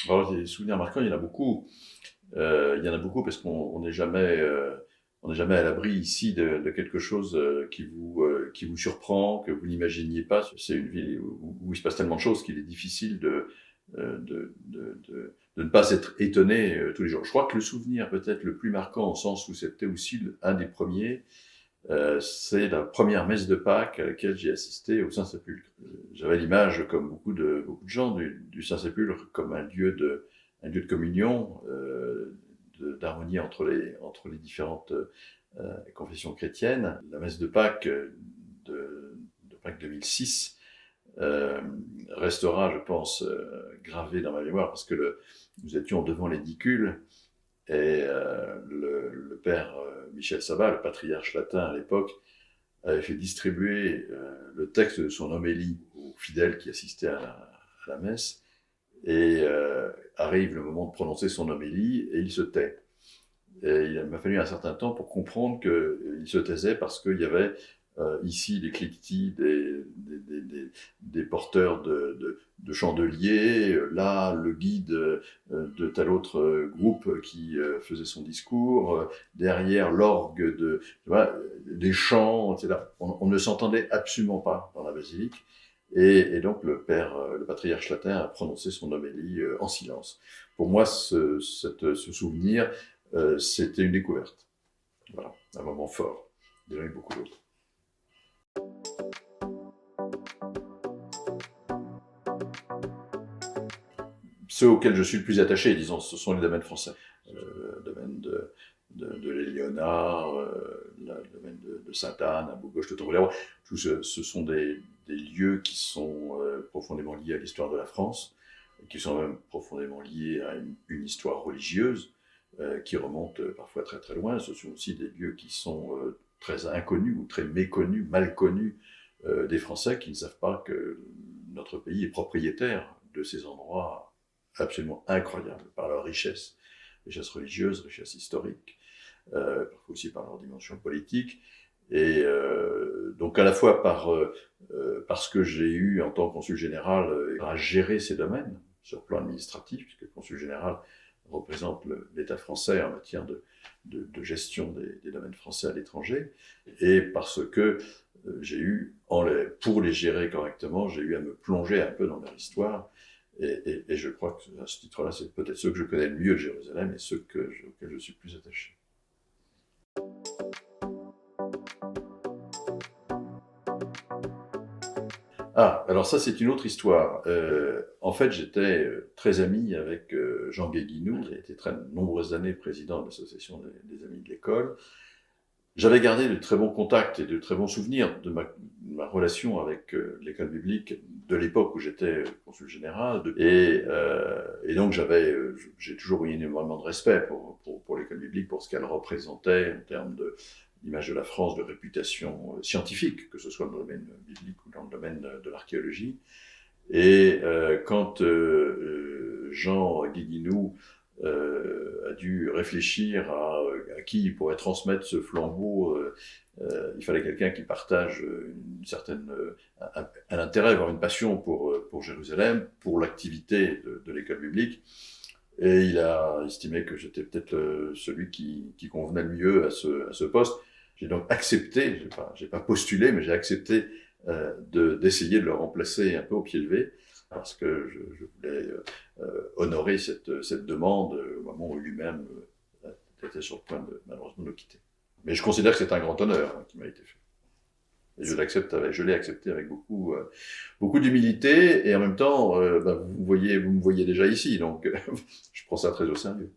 Alors, des souvenirs marquants, il y en a beaucoup. Il y en a beaucoup parce qu'on n'est jamais, on n'est jamais à l'abri ici de quelque chose qui vous surprend, que vous n'imaginiez pas. C'est une ville où il se passe tellement de choses qu'il est difficile de ne pas être étonné tous les jours. Je crois que le souvenir peut-être le plus marquant, au sens où c'était aussi un des premiers, c'est la première messe de Pâques à laquelle j'ai assisté au Saint-Sépulcre. J'avais l'image, comme beaucoup de gens, du Saint-Sépulcre comme un lieu de communion, d'harmonie entre les différentes confessions chrétiennes. La messe de Pâques de Pâques 2006 euh, restera, je pense, gravée dans ma mémoire parce que nous étions devant l'édicule et le père Michel Sabat, le patriarche latin à l'époque, avait fait distribuer le texte de son homélie aux fidèles qui assistaient à la messe. Et arrive le moment de prononcer son homélie et il se tait. Et il m'a fallu un certain temps pour comprendre qu'il se taisait parce qu'il y avait ici les cliquetis des porteurs de chandeliers, là le guide de tel autre groupe qui faisait son discours, derrière l'orgue des chants, etc. On ne s'entendait absolument pas dans la basilique. Et donc le patriarche latin a prononcé son homélie en silence. Pour moi, ce souvenir, c'était une découverte. Voilà, un moment fort. Il y en a eu beaucoup d'autres. Ceux auxquels je suis le plus attaché, disons, ce sont les domaines français. Le domaine de l'Éléonard, le domaine de Sainte-Anne, à Bourgogne, de Tourcoing. Ce sont des lieux qui sont profondément liés à l'histoire de la France, qui sont même profondément liés à une histoire religieuse qui remonte parfois très très loin. Ce sont aussi des lieux qui sont très inconnus ou très méconnus, mal connus des Français qui ne savent pas que notre pays est propriétaire de ces endroits absolument incroyables par leur richesse religieuse, richesse historique, parfois aussi par leur dimension politique. Et donc à la fois parce que j'ai eu en tant que consul général à gérer ces domaines sur le plan administratif, puisque le consul général représente l'État français en matière de gestion des domaines français à l'étranger, et parce que j'ai eu, pour les gérer correctement, j'ai eu à me plonger un peu dans leur histoire, et je crois que à ce titre-là, c'est peut-être ceux que je connais le mieux de Jérusalem et ceux auxquels je suis plus attaché. Ah, alors ça, c'est une autre histoire. En fait, j'étais très ami avec Jean Guéguinou, qui a été très nombreuses années président de l'association des amis de l'école. J'avais gardé de très bons contacts et de très bons souvenirs de ma relation avec l'école biblique de l'époque où j'étais consul général. Et donc j'ai toujours eu énormément de respect pour l'école biblique, pour ce qu'elle représentait en termes d'image de la France, de réputation scientifique, que ce soit dans le domaine biblique ou dans le domaine de l'archéologie. Et quand Jean Guéguinou a dû réfléchir à qui il pourrait transmettre ce flambeau, il fallait quelqu'un qui partage une certaine, un intérêt, voire une passion pour Jérusalem, pour l'activité de l'école biblique. Et il a estimé que j'étais peut-être celui qui convenait le mieux à ce poste. J'ai donc accepté, j'ai pas postulé, mais j'ai accepté d'essayer de le remplacer un peu au pied levé, parce que je voulais honorer cette demande au moment où lui-même était sur le point de malheureusement nous quitter. Mais je considère que c'est un grand honneur qui m'a été fait. Et je l'ai accepté avec beaucoup d'humilité, et en même temps, vous me voyez déjà ici, donc je prends ça très au sérieux.